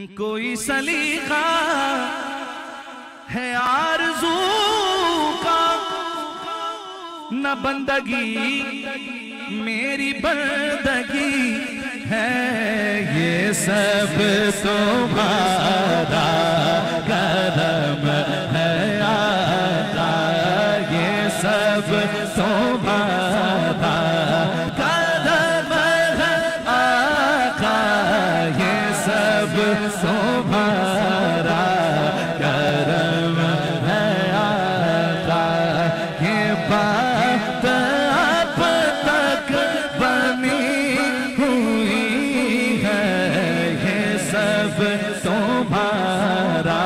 کوئی سلیقہ ہے آرزو کا نہ بندگی میری بندگی ہے، یہ سب تمہارا کرم ہے آقا، یہ سب تمہارا کرم ہے آقا، یہ سب تمہارا کرم ہے آقا، یہ بات اب تک بنی ہوئی ہے، یہ سب تمہارا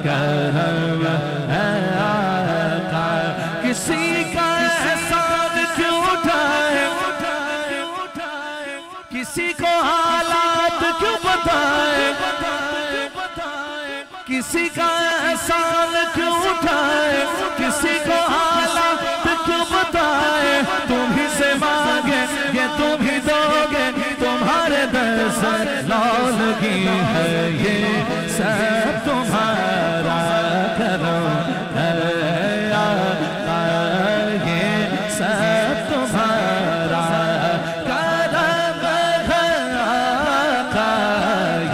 کرم ہے آقا۔ کسی کا احسان کیوں اٹھائے، کسی کو حالات کیوں بتائے، کسی کا احسان کیوں اٹھائے، کسی کو حالات کیوں بتائے، تم ہی سے مانگے یہ تم ہی دو گے، تمہارے در سے لونگی ہے، یہ سب تمہارا کرم ہے آقا، یہ سب تمہارا کرم ہے آقا،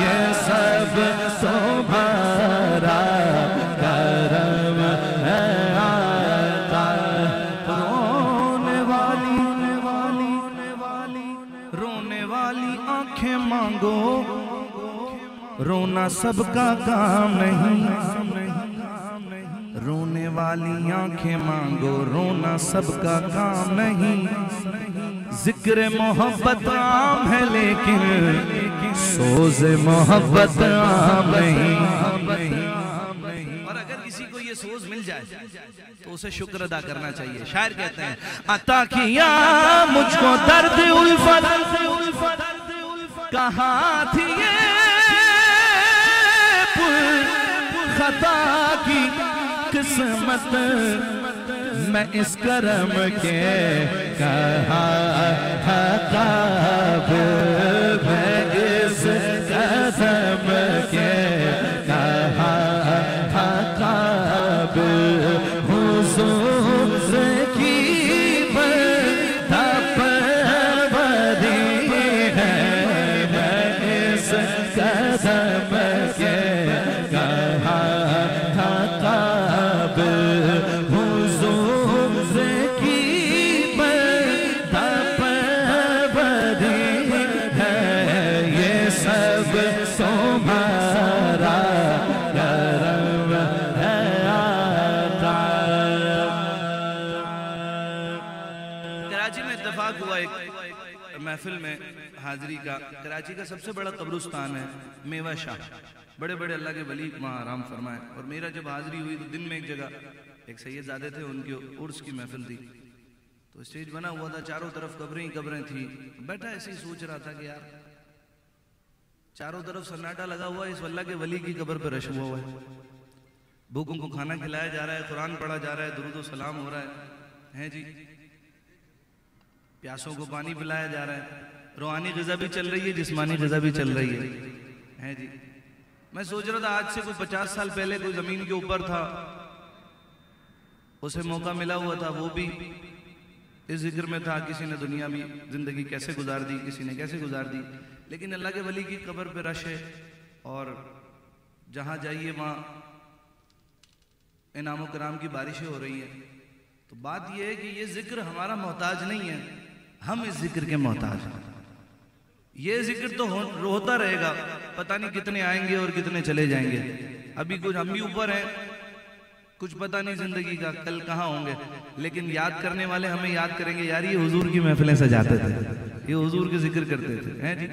یہ سب تمہارا کرم ہے آقا۔ رونے والی آنکھیں مانگو، رونا سب کا کام نہیں، رونے والی آنکھیں مانگو، رونا سب کا کام نہیں، ذکر محبت عام ہے لیکن سوز محبت عام نہیں۔ اور اگر کسی کو یہ سوز مل جائے تو اسے شکر ادا کرنا چاہیے۔ شاعر کہتے ہیں عطا کیا مجھ کو درد الفت، کہاں تھی یہ خطا کی قسمت، میں اس کرم کے کہاں حقاب، میں اس قدم کے کہاں حقاب، حضور کی بندہ پروری ہے، میں اس قدم کے کہاں حقاب، محفل میں حاضری کا۔ کراچی کا سب سے بڑا قبرستان ہے میوہ شاہ، بڑے بڑے اللہ کے ولی وہاں آرام فرمائے، اور میرا جب حاضری ہوئی تو دن میں ایک جگہ ایک سید زادے تھے، ان کی عرس کی محفل تھی، تو اسٹیج بنا ہوا تھا، چاروں طرف قبریں ہی قبریں تھیں، بیٹھا ایسے ہی سوچ رہا تھا کہ یار چاروں طرف سناٹا لگا ہوا ہے، اس اللہ کے ولی کی قبر پہ رش ہوا ہے، بھوکوں کو کھانا کھلایا جا رہا ہے، قرآن پڑھا جا رہا ہے، درود و سلام ہو رہا ہے جی، پیاسوں کو پانی پلایا جا رہا ہے، روحانی غذا بھی چل رہی ہے، جسمانی غذا بھی چل رہی ہے جی۔ میں سوچ رہا تھا آج سے کوئی 50 سال پہلے کوئی زمین کے اوپر تھا، اسے موقع ملا ہوا تھا، وہ بھی اس ذکر میں تھا، کسی نے دنیا میں زندگی کیسے گزار دی، کسی نے کیسے گزار دی، لیکن اللہ کے ولی کی قبر پہ رش ہے، اور جہاں جائیے وہاں انعام و کرام کی بارشیں ہو رہی ہیں۔ تو بات یہ ہے کہ یہ ذکر ہمارا محتاج نہیں ہے، ہم اس ذکر کے محتاج ہیں۔ یہ ذکر تو ہوتا رہے گا، پتہ نہیں کتنے آئیں گے اور کتنے چلے جائیں گے، ابھی کچھ ہم بھی اوپر ہیں، کچھ پتہ نہیں زندگی کا کل کہاں ہوں گے، لیکن یاد کرنے والے ہمیں یاد کریں گے، یار یہ حضور کی محفلیں سجاتے تھے، یہ حضور کے ذکر کرتے تھے جی،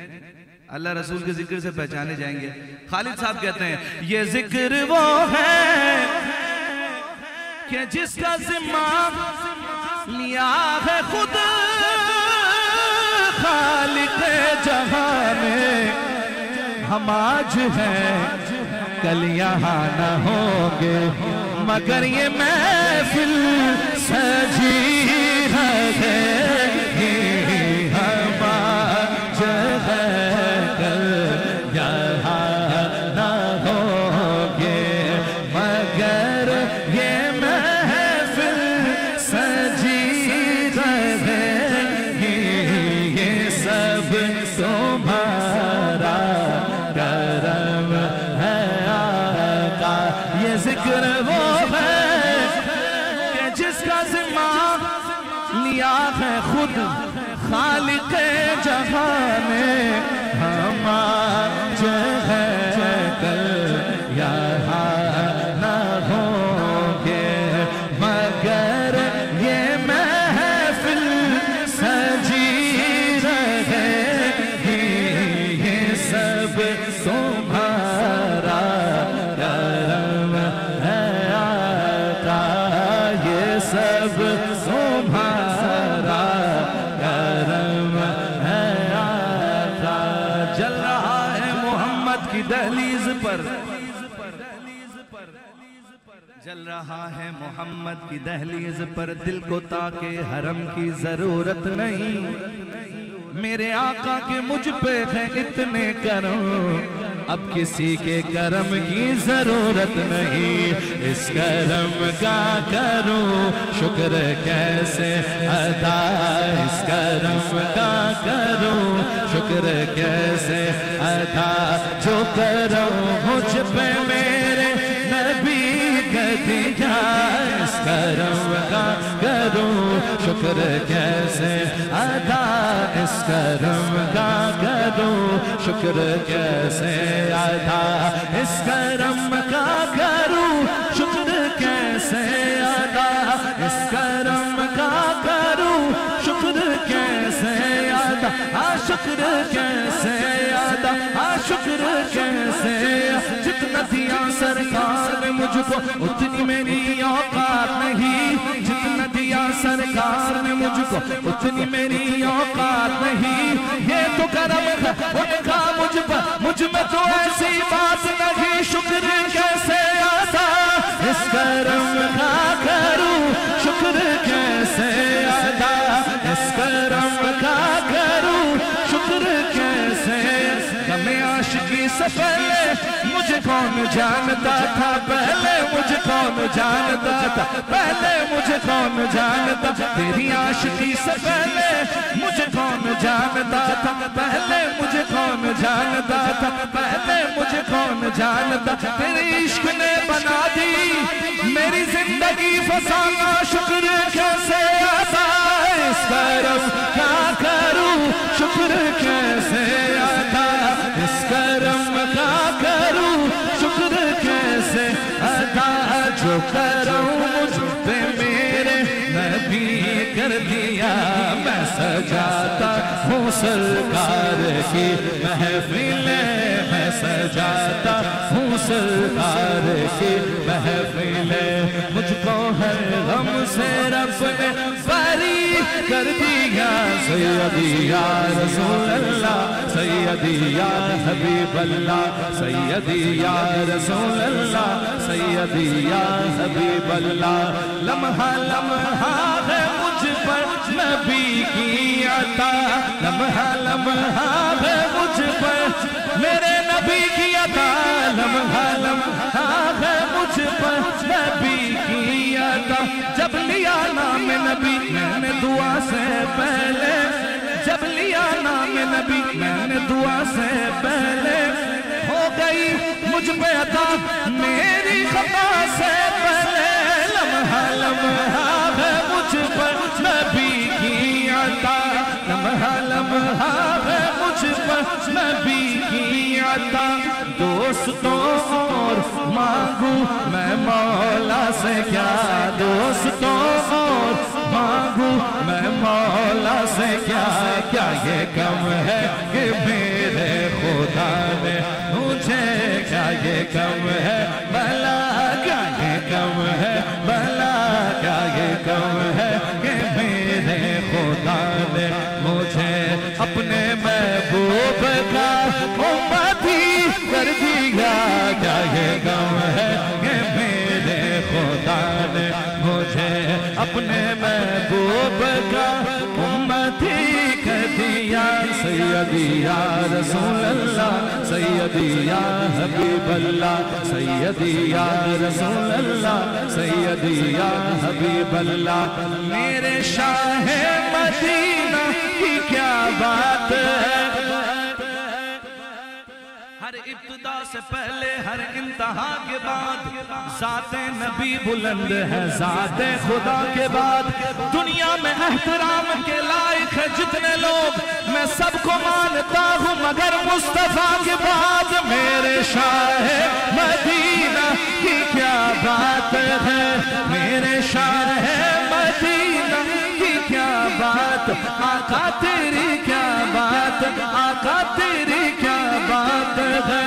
اللہ رسول کے ذکر سے پہچانے جائیں گے۔ خالد صاحب کہتے ہیں یہ ذکر وہ ہے کہ جس کا ذمہ لیا ہے خود خالق جہاں میں، ہم آج ہیں کل یہاں نہ ہوں گے، مگر یہ محفل سجی ہے، ہم آج ہیں کل یہاں ذکر وہ ہے کہ جس کا ذمہ لیا ہے خود خالق جہاں نے. ہمارے ہے کل یہاں نہ ہوں گے مگر یہ محفل سجی رہے گی. یہ سب تمہارا کرم ہے آقا, یہ سب تمہارا کرم ہے آقا. جل رہا ہے محمد کی دہلیز پر, جل رہا ہے محمد کی دہلیز پر, دل کو تاکہ حرم کی ضرورت نہیں. میرے آقا کے مجھ پہ ہے اتنے کرم, اب کسی کے کرم کی ضرورت نہیں. اس کرم کا کروں شکر کیسے ادا, اس کرم کا کروں شکر کیسے ادا. جو کرم مجھ پہ میرے نبی کر دیا, اس کرم کا کروں شکر کیسے ادا. اس کرم کا کروں شکر کیسے ادا. اس کرم کا کروں شکر کیسے ادا. اس کرم کا کروں شکر کیسے ادا. شکر کیسے ادا, شکر کیسے. جتنا دیا سرکار نے مجھ کو اتنی میری اوقات نہیں, جتنا دیا سرکار نے مجھ کو اتنی میری اوقات نہیں. یہ تو کرم ہے ان کا مجھ پر, مجھ میں تو ایسی بات نہیں. شکر کیسے ادا, اس کرم کا کروں شکر کیسے ادا. اس کرم کا کروں شکر کیسے. ہمیں عاشقی سے پہلے مجھے کون جانتا تھا, پہلے مجھے کون جانتا تھا, پہلے مجھے کون جانتا. تیری عاشقی سے پہلے مجھے کون جانتا تھا, پہلے مجھے کون جانتا تھا, پہلے مجھے کون جانتا. تیری عشق نے بنا دی میری زندگی فسانہ, شکر کیسے ادا. اس کرم کا کروں شکر کیسے ادا. اس کرم کا کروں شکر کیسے ادا. جو کرم مجھ پہ میرے نبی کر دیا, میں سجاتا ہوں سرکار کی محفلیں, میں سجاتا ہوں سرکار کی محفلیں. مجھ کو ہر غم سے رب نے بری کر دیا. سیدی یا رسول اللہ, سیدی یا حبیب اللہ, سیدی یا رسول اللہ, سیدی یا حبیب اللہ. لمحہ لمحہ ہے مجھ پر نبی کی عطا, لمحہ لمحہ ہے مجھ پر میرے نبی کی عطا. لمحہ لمحہ ہے مجھ پر نبی کی عطا. جب لیا نام نبی میں نے دعا سے پہلے, جب لیا نام نبی میں نے دعا سے پہلے, ہو گئی مجھ پہ عطا میری خطا سے پہلے. لمحہ لمحہ ہے مجھ پر نبی کی عطا, لمحہ لمحہ ہے مجھ پر نبی کی عطا. دوستوں اور مانگو میں مولا سے کیا, دوستوں اور مانگو میں مولا سے کیا. کیا یہ کم ہے کہ میرے خدا نے مجھے, کیا یہ کم ہے بھلا, کیا یہ کم ہے بھلا, کیا یہ کم ہے کہ میرے خدا نے مجھے اپنے محبوب کا امتی کر دیا. کیا یہ کم ہے کہ میرے خدا نے مجھے اپنے محبوب کا امتی کر دیا. سیدی یا رسول اللہ, سیدی یا حبیب اللہ, سیدی یا رسول اللہ, سیدی یا حبیب اللہ. میرے شاہ مدینہ کی کیا بات ہے, ہر ابتدا سے پہلے ہر انتہا کے بعد ذات نبی بلند ہے ذات خدا کے بعد دنیا میں احترام کے لائق ہے جتنے لوگ میں سب کو مانتا ہوں مگر مصطفیٰ کے بعد میرے شاہ مدینہ کی کیا بات ہے میرے شاہ مدینہ کی کیا بات آقا تیری کیا بات آقا تیری کیا بات ہے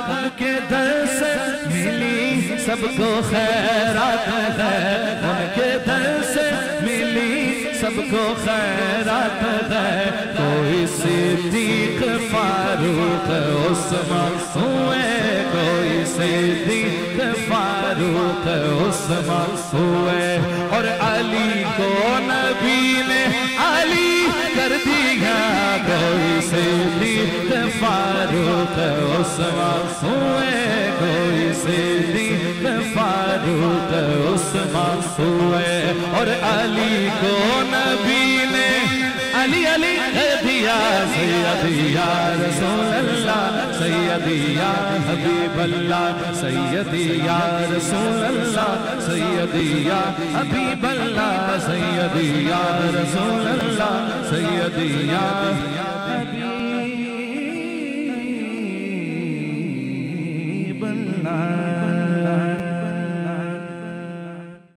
ان کے در سے ملی سب کو خیرات ہے ان کے در سے ملی سب کو خیرات ہے کوئی صدیق فاروق عثمان ہوئے کوئی صدیق فاروق عثمان ہوئے اور علی کو نبی نے علی کر دیا کوئی صدیق فاروق عثمان ہوئے کوئی صدیق فاروق عثمان ہوئے اور علی کو نبی نے علی علی دیا سیدی یا رسول اللہ سیدی یا حبیب اللہ سیدی یا رسول اللہ سیدی یا حبیب اللہ سیدی یا رسول اللہ سیدی یا